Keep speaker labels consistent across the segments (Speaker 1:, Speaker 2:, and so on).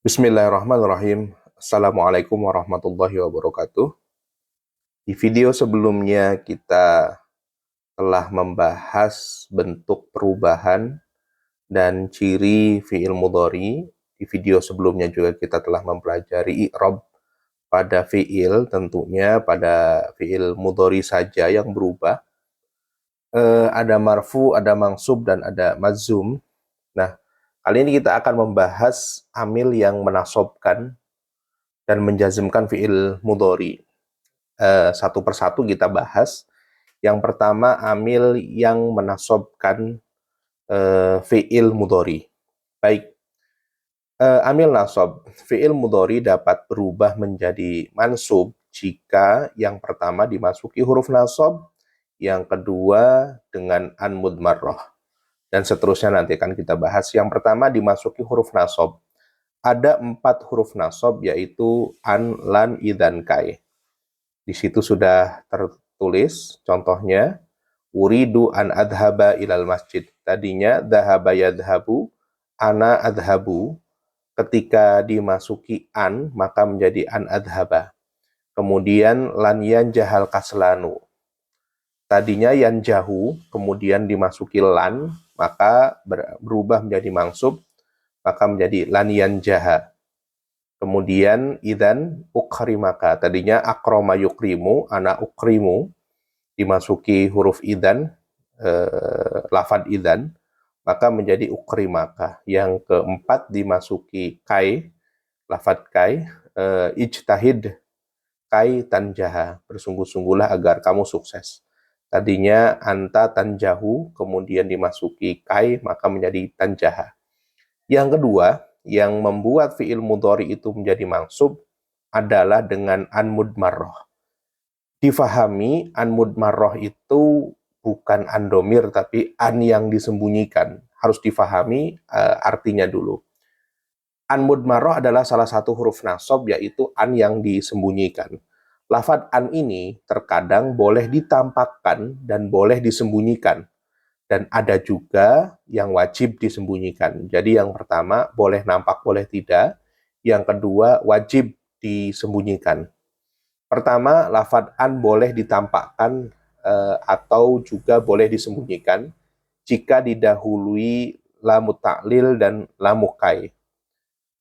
Speaker 1: Bismillahirrahmanirrahim. Assalamualaikum warahmatullahi wabarakatuh. Di video sebelumnya kita telah membahas bentuk perubahan dan ciri fi'il mudhari. Di video sebelumnya juga kita telah mempelajari i'rab pada fi'il, tentunya pada fi'il mudhari saja yang berubah. Ada marfu, ada mansub, dan ada majzum. Nah, kali ini kita akan membahas amil yang menasobkan dan menjazmkan fi'il mudhari. Satu persatu kita bahas. Yang pertama, amil yang menasobkan fi'il mudhari. Baik, amil nasab fi'il mudhari dapat berubah menjadi mansub jika yang pertama dimasuki huruf nasab, yang kedua dengan an mudmarrah, dan seterusnya nanti akan kita bahas. Yang pertama dimasuki huruf nasab. Ada 4 huruf nasab, yaitu an, lan, idzan, kai. Di situ sudah tertulis contohnya, uridu an adhaba ilal masjid. Tadinya dhahaba yadhabu, ana adhabu. Ketika dimasuki an, maka menjadi an adhaba. Kemudian lan yanjahal kaslanu. Tadinya yanjahu, kemudian dimasuki lan, maka berubah menjadi mansub, maka menjadi lan yanjaha. Kemudian idzan ukrimaka, tadinya akroma yukrimu, ana ukrimu, dimasuki huruf idzan, lafad idzan, maka menjadi ukrimaka. Yang keempat dimasuki kai, lafad kai, ijtahid kai tanjaha, bersungguh-sungguhlah agar kamu sukses. Tadinya anta tanjahu, kemudian dimasuki kai, maka menjadi tanjaha. Yang kedua, yang membuat fi'il mudhari itu menjadi mansub adalah dengan an mudmarrah. Difahami, an mudmarrah itu bukan an domir, tapi an yang disembunyikan. Harus difahami artinya dulu. An mudmarrah adalah salah satu huruf nasab, yaitu an yang disembunyikan. Lafad an ini terkadang boleh ditampakkan dan boleh disembunyikan. Dan ada juga yang wajib disembunyikan. Jadi yang pertama boleh nampak, boleh tidak. Yang kedua wajib disembunyikan. Pertama, lafad an boleh ditampakkan atau juga boleh disembunyikan jika didahului lamu ta'lil dan lamu kai.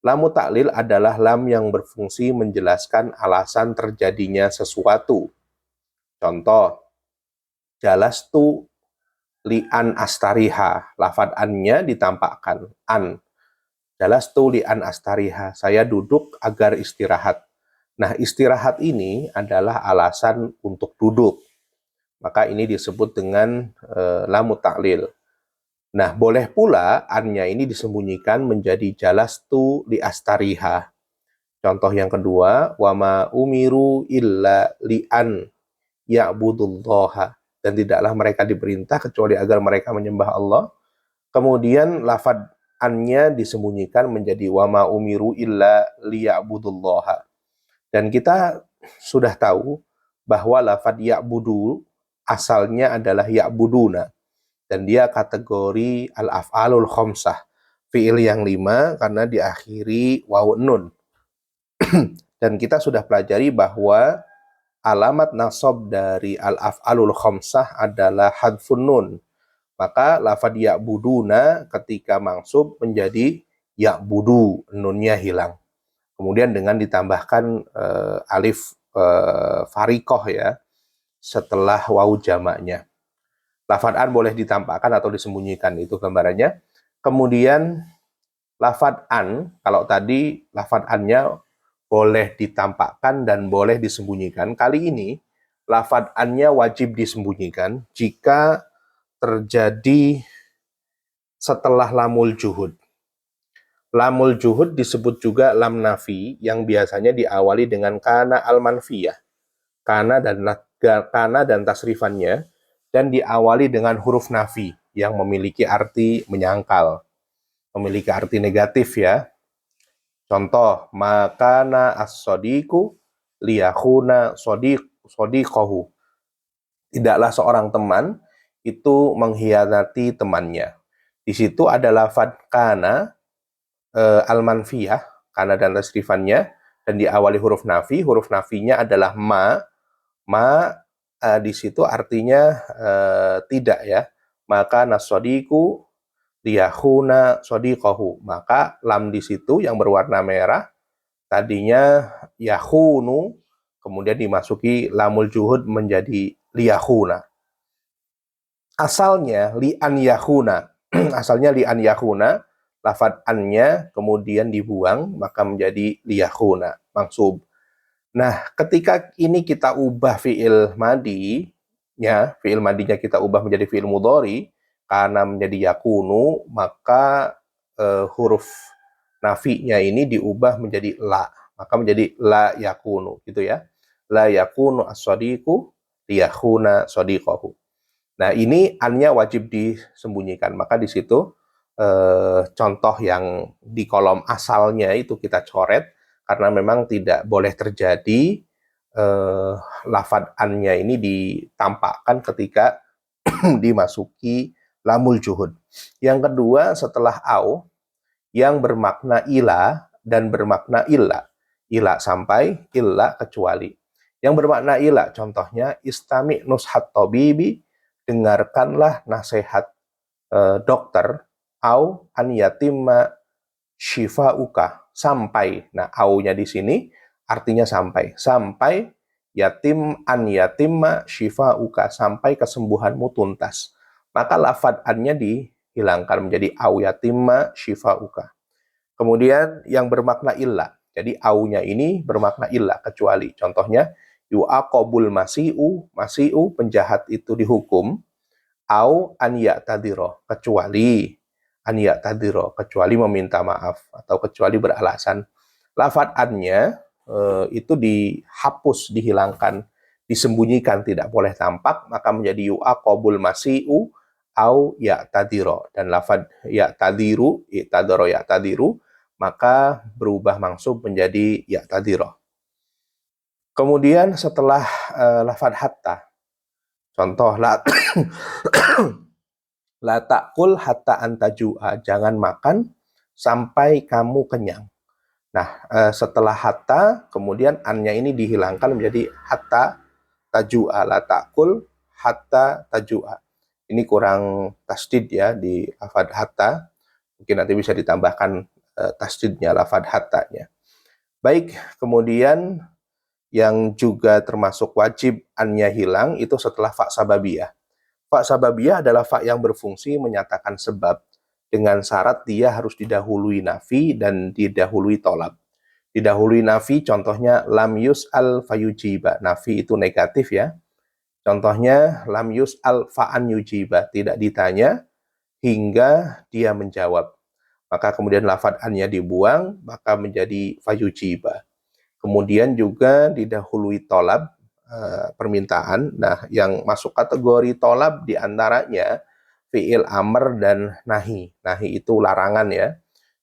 Speaker 1: Lamu ta'lil adalah lam yang berfungsi menjelaskan alasan terjadinya sesuatu. Contoh, jalastu li'an astariha, lafad annya ditampakkan, an. Jalastu li'an astariha, saya duduk agar istirahat. Nah, istirahat ini adalah alasan untuk duduk. Maka ini disebut dengan lamu ta'lil. Nah, boleh pula annya ini disembunyikan menjadi jalastu li astariha. Contoh yang kedua, wama umiru illa li'an ya'budullaha, dan tidaklah mereka diperintah kecuali agar mereka menyembah Allah. Kemudian lafad annya disembunyikan menjadi wama umiru illa liya'budullaha. Dan kita sudah tahu bahwa lafad ya'budu asalnya adalah ya'buduna, dan dia kategori al-af'alul khamsah, fi'il yang 5 karena diakhiri waw nun. Dan kita sudah pelajari bahwa alamat nasab dari al-af'alul khamsah adalah hadfun nun. Maka lafad ya'buduna ketika mansub menjadi ya'budu, nunnya hilang. Kemudian dengan ditambahkan alif farikoh ya, setelah waw jamaknya. Lafad an boleh ditampakkan atau disembunyikan, itu gambarannya. Kemudian lafad an, kalau tadi lafad annya boleh ditampakkan dan boleh disembunyikan. Kali ini lafad annya wajib disembunyikan jika terjadi setelah lamul juhud. Lamul juhud disebut juga lam nafi, yang biasanya diawali dengan kana al-manfiyah. Kana dan tasrifannya, dan diawali dengan huruf nafi yang memiliki arti menyangkal, memiliki arti negatif ya. Contoh, makana as-sodiku liyakuna sodiqahu. Tidaklah seorang teman itu mengkhianati temannya. Di situ ada lafad kana al-manfiyah, kana dan tasrifannya, dan diawali huruf nafi. Huruf nafinya adalah ma. Di situ artinya tidak ya. Maka nasodiku liyahuna sodiqahu. Maka lam di situ yang berwarna merah tadinya yahunu, kemudian dimasuki lamul juhud menjadi liyahuna. Asalnya li'an yahuna. Asalnya li'an yahuna, lafad annya kemudian dibuang, maka menjadi liyahuna, mansub. Nah, ketika ini kita ubah fi'il madinya, fi'il madinya kita ubah menjadi fi'il mudhari, karena menjadi yakunu, maka huruf nafinya ini diubah menjadi la. Maka menjadi la yakunu, gitu ya. La yakunu as-sadiqu liyakuna sadiqahu. Nah, ini annya wajib disembunyikan. Maka di situ contoh yang di kolom asalnya itu kita coret, karena memang tidak boleh terjadi lafad annya ini ditampakkan ketika dimasuki lamul juhud. Yang kedua, setelah au yang bermakna ila dan bermakna illa. Ila sampai, illa kecuali. Yang bermakna ila, contohnya istami nushat tabibi, dengarkanlah nasihat dokter, au an yatimma shifauka, sampai. Nah, au-nya di sini artinya sampai. Sampai yatim an yatimma shifauka, sampai kesembuhanmu tuntas. Maka lafad an-nya dihilangkan menjadi au yatimma shifauka. Kemudian yang bermakna illa. Jadi au-nya ini bermakna illa, kecuali. Contohnya yu'aqobul masi'u, masi'u penjahat itu dihukum, au an ya'tadiro, kecuali an ya'tadiro, kecuali meminta maaf atau kecuali beralasan. Lafad annya itu dihapus, dihilangkan, disembunyikan, tidak boleh tampak, maka menjadi yu'aqobul masi'u au ya'tadiro. Dan lafad ya'tadiru, i'tadaro ya'tadiru, maka berubah mansub menjadi ya'tadiro. Kemudian setelah lafad hatta, contoh la la ta'kul hatta antajua, jangan makan sampai kamu kenyang. Nah, setelah hatta, kemudian annya ini dihilangkan menjadi hatta tajua, la ta'kul hatta tajua. Ini kurang tasdid ya di lafad hatta. Mungkin nanti bisa ditambahkan tasdidnya, lafad hattanya. Baik, kemudian yang juga termasuk wajib annya hilang itu setelah fa sababiyah. Fa sababiyah adalah fa yang berfungsi menyatakan sebab dengan syarat dia harus didahului nafi dan didahului tolab. Didahului nafi contohnya lam yus'al fayujiba. Nafi itu negatif ya. Contohnya lam yus'al fa'an yujiba, tidak ditanya hingga dia menjawab. Maka kemudian lafad annya dibuang, maka menjadi fayujiba. Kemudian juga didahului tolab, permintaan. Nah, yang masuk kategori tolab diantaranya fi'il amr dan nahi. Nahi itu larangan ya.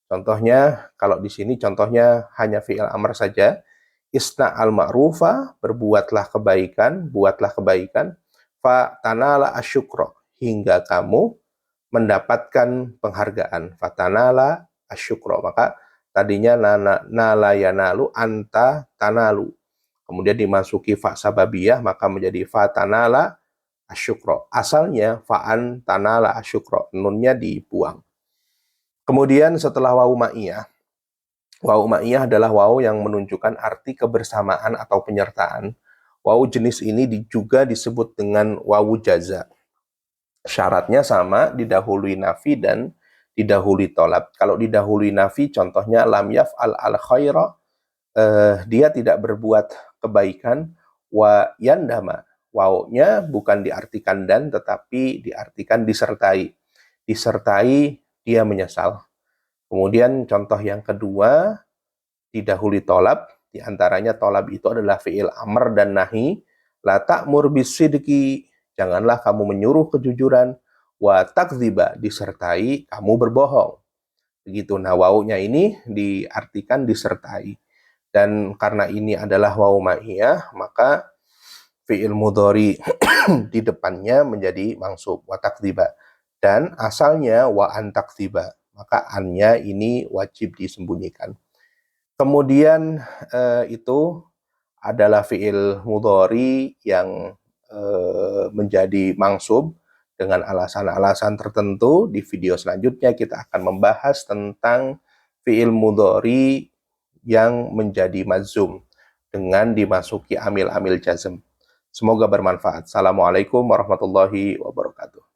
Speaker 1: Contohnya, kalau di sini contohnya hanya fi'il amr saja. Isna al-ma'rufa, berbuatlah kebaikan, buatlah kebaikan. Fa tanala asyukro, hingga kamu mendapatkan penghargaan. Fa tanala asyukro. Maka tadinya nala yanalu anta tanalu. Kemudian dimasuki fa sababiyah, maka menjadi fa tanala asyukro. Asalnya fa'an tanala asyukro, nunnya dibuang. Kemudian setelah wawu ma'iyah, wawu ma'iyah adalah wawu yang menunjukkan arti kebersamaan atau penyertaan. Wawu jenis ini juga disebut dengan wawu jaza. Syaratnya sama, didahului nafi dan didahului tolab. Kalau didahului nafi, contohnya lam yaf'al al khaira, dia tidak berbuat kebaikan, wa yandama. Wawunya bukan diartikan dan, tetapi diartikan disertai. Disertai dia menyesal. Kemudian contoh yang kedua, didahului tolab. Di antaranya tolab itu adalah fi'il amr dan nahi. La ta'mur bisidqi, janganlah kamu menyuruh kejujuran. Wa takdziba, disertai kamu berbohong. Begitu. Nah, wawunya ini diartikan disertai. Dan karena ini adalah wawu ma'iyah, maka fi'il mudhari di depannya menjadi mansub, wa takdziba. Dan asalnya wa an takdziba, maka annya ini wajib disembunyikan. Kemudian itu adalah fi'il mudhari yang menjadi mangsub dengan alasan-alasan tertentu. Di video selanjutnya kita akan membahas tentang fi'il mudhari yang menjadi mazum dengan dimasuki amil-amil jazm. Semoga bermanfaat. Assalamualaikum warahmatullahi wabarakatuh.